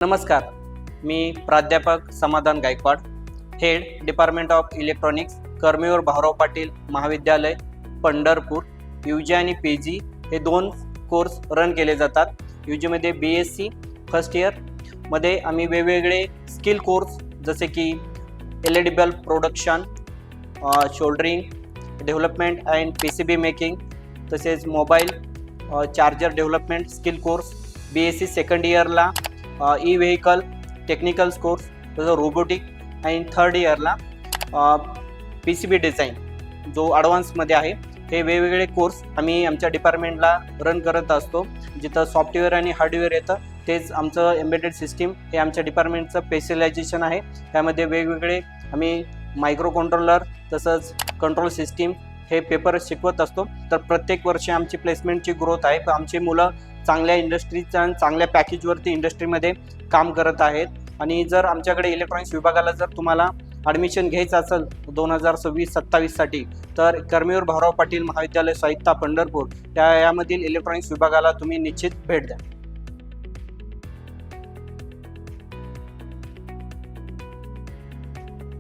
नमस्कार, मी प्राध्यापक Samadhan Gaikwad, head department of electronics, Karmaveer Bhaurao Patil Mahavidyalaya, Pandharpur. UG आणि PG हे 2 कोर्स रन केले जातात. UGमध्ये BSc फर्स्ट इयरमध्ये आम्ही वेगवेगळे स्किल कोर्स जसे की LED bulb production, soldering, development and PCB making, तसेच mobile charger development skill course. BSc second इयरला ई-व्हेकल टेक्निकल कोर्स, तसं रोबोटिक, आणि थर्ड इयरला PCB डिझाईन जो ॲडव्हान्समध्ये आहे. हे वेगवेगळे कोर्स आम्ही आमच्या डिपार्टमेंटला रन करत असतो. जिथं सॉफ्टवेअर आणि हार्डवेअर येतं तेच आमचं एम्बेडेड सिस्टीम हे आमच्या डिपार्टमेंटचं स्पेशलायझेशन आहे. त्यामध्ये वेगवेगळे आम्ही मायक्रो कंट्रोलर तसंच कंट्रोल सिस्टीम हे पेपर शिकवत असतो. तर प्रत्येक वर्षी आमची प्लेसमेंटची ग्रोथ आहे. आमची मुलं चांगल्या इंडस्ट्रीच्या आणि चांगल्या पॅकेजवरती इंडस्ट्रीमध्ये काम करत आहेत. आणि जर आमच्याकडे इलेक्ट्रॉनिक्स विभागाला जर तुम्हाला ॲडमिशन घ्यायचं असेल 2026-27साठी तर कर्मवीर भाऊराव पाटील महाविद्यालय साहित्य पंढरपूर यामधील इलेक्ट्रॉनिक्स विभागाला तुम्ही निश्चित भेट द्या.